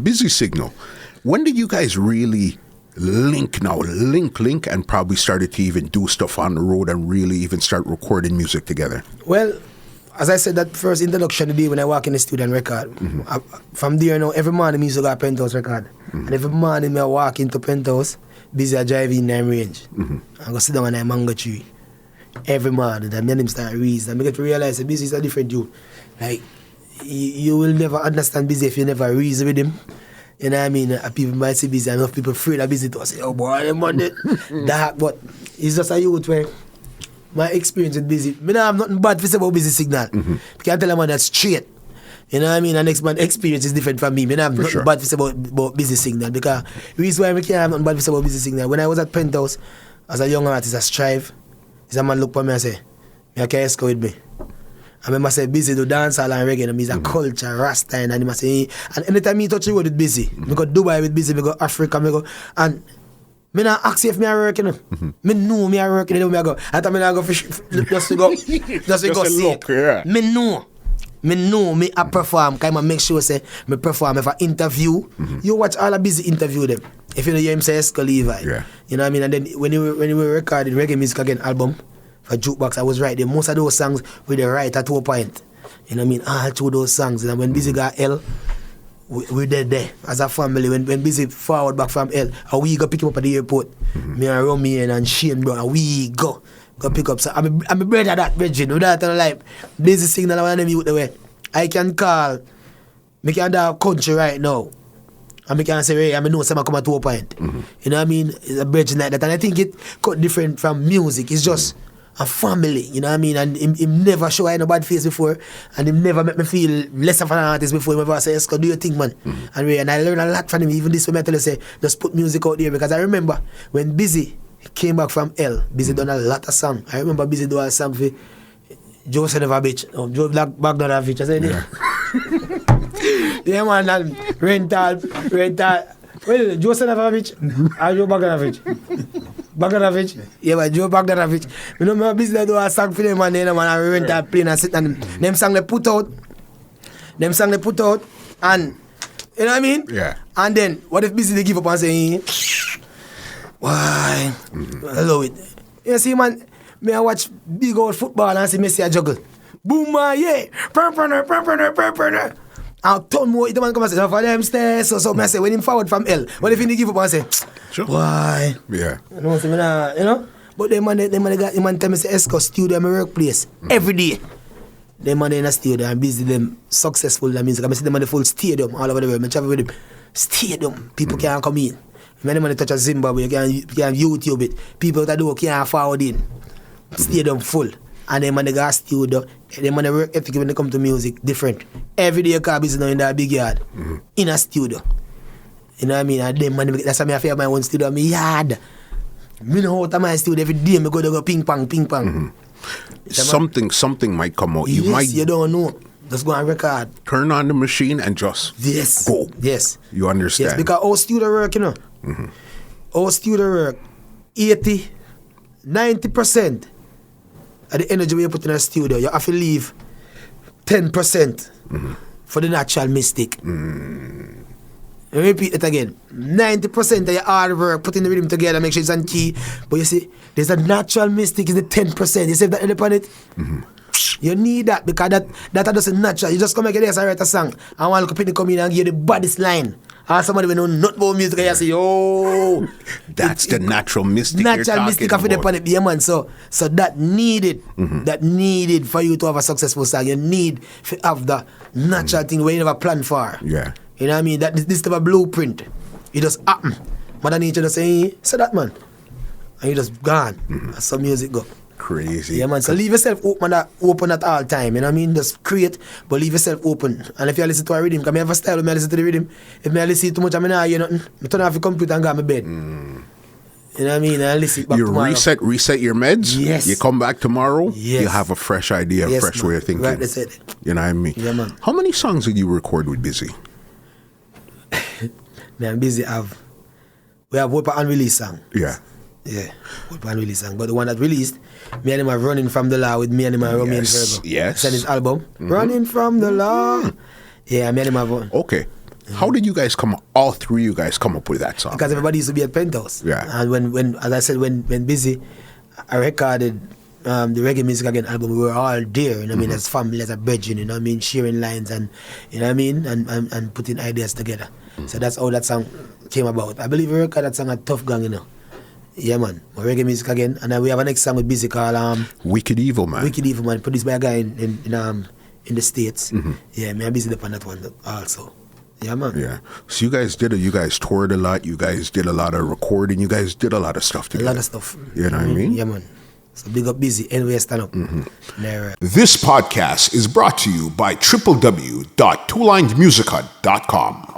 Busy Signal. When did you guys really link, and probably started to even do stuff on the road and really even start recording music together? Well, as I said, that first introduction the day when I walk in the studio and record, from there now, every morning I used to go to Penthouse Record. And every morning I walk into Penthouse, Busy I drive in Nine Range. I go sit down on a mango tree. Every morning, and then him start reason. And I get to realize that Busy is a different dude. Like, you will never understand Busy if you never reason with him. You know what I mean? People might say Busy, enough people afraid of Busy to say, oh boy, them on it. That, but it's just a youth where my experience with Busy, I don't have nothing bad to say about Busy Signal. You can't tell a man that's straight. You know what I mean? And next man experience is different from me. I don't have nothing bad to say about Busy Signal. Because the reason why I can't have nothing bad to say about Busy Signal, when I was at Penthouse, as a young artist, I strive. This man look for me and say, I can't Exco with me. I remember say Busy do dancehall and reggae, and he's a culture, Rasta, and he must say, and anytime he touch the road with Busy, I go Dubai with Busy, I go Africa, I go, and me not ask if me are working. Me know me are working, I go. I thought me not go fish, just to go see look, yeah. Me know me I perform, kind of make sure say me perform. If I interview, you watch all the Busy interview them. If you know him say Exco Levi, you know what I mean. And then when you were recording Reggae Music Again album for Jukebox, I was writing most of those songs with the writer to a point. You know what I mean? All through those songs. And when Busy got L, we dead there as a family. When Busy forward back from L, and we go pick him up at the airport. Me and Romy and Shane, bro, and we go pick up. So I'm a brother that virgin. Without telling life, Busy Signal, I want to the way. I can call, me can do a country right now. And I can say, hey, I know someone come to a point. You know what I mean? It's a bridge like that. And I think it cut different from music. It's just a family, you know what I mean? And him never show I no bad face before. And him never make me feel less of an artist before. Him ever say, Exco, do your thing, man. And I learned a lot from him. Even this way I tell you, say, just put music out there. Because I remember when Busy came back from L, Busy done a lot of songs. I remember Busy do a song for Joe Senovavich, Joe Bogdanovich, I said, yeah, man, and rental. Well, Joe Senovavich or Joe Bogdanovich? Yeah, but Joe Bogdanovich. You know, my business do a song for them, and then I rent a plane and sit and them song they put out, and you know what I mean? Yeah. And then, what if Busy they give up and say, why? I love it. You see, man, me I watch big old football and see Messi a juggle. Boom, yeah. Perpener. I'll turn more, the man come and say, for them stairs, so I say, when him forward from L, what if he give up and say, why? Yeah. You know, so you know? But the man tell me, say, Exco studio, my workplace, every day. Them man in a studio and Busy them successful in the music. I see them on the full stadium all over the world. I travel with them. Stadium, people can't come in. When them touch a Zimbabwe, you can YouTube it. People that do can't forward in. Stadium full. And then when they got studio, them when they work ethic when they come to music, different. Every day car Busy now in that big yard. In a studio. You know what I mean? And then that's why I feel my own studio, my yard. Me know how to my studio every day, I go ping pong. Something might come out. You don't know. Just go and record. Turn on the machine and just go. Yes. You understand? Yes, because our studio work, you know. Our studio work, 80, 90% of the energy we put in a studio, you have to leave 10% for the natural mystic. Let me repeat it again. 90% of your hard work, putting the rhythm together, make sure it's on key. But you see, there's a natural mystic is the 10%. You see that upon it? You need that because that doesn't natural. You just come again and write a song. And one look come in and give you the baddest line. Or somebody will know not about music and you say, oh. That's the natural mystic. Natural mystic of the upon it, yeah, man. So that needed. That needed for you to have a successful song. You need to have the natural thing where you never plan for. Yeah. You know what I mean? That this type of blueprint. It just happen. Mother Nature just say that, man. And you just gone. That's how music go. Crazy. Yeah, man. So leave yourself open at all time. You know what I mean? Just create, but leave yourself open. And if you listen to a rhythm, because I have a style when I listen to the rhythm. If I listen too much, I not hear nothing. I turn off the computer and go to my bed. You know what I mean? I listen back tomorrow. Reset your meds. Yes. You come back tomorrow. Yes. You have a fresh idea, a fresh way of thinking. Right, that's it. You know what I mean? Yeah, man. How many songs did you record with Busy? Man, Busy we have one unreleased song. Yeah. Yeah, one unreleased song. But the one that released, me and him are running from the law with me and him and Romy and Virgo. Yes. Send his album. Running from the law. Yeah, me and him have one. Okay. How did you guys all three of you guys come up with that song? Because everybody used to be at Penthouse. Yeah. And when as I said, when busy, I recorded the Reggae Music Again album. We were all there, you know what I mean, as family, as a brethren, you know what I mean, sharing lines and, you know what I mean, and putting ideas together. So that's how that song came about. I believe we recorded that song at Tough Gang, you know. Yeah, man. Reggae Music Again. And then we have a next song with Busy called Wicked Evil Man. Wicked Evil Man, produced by a guy in the States. Yeah, me I'm busy upon that one also. Yeah, man. Yeah. So you guys toured a lot, you guys did a lot of recording, you guys did a lot of stuff together. A lot of stuff. You know what I mean? Yeah, man. So big up Busy, anyway, stand up. This podcast is brought to you by www.twolinedmusichut.com.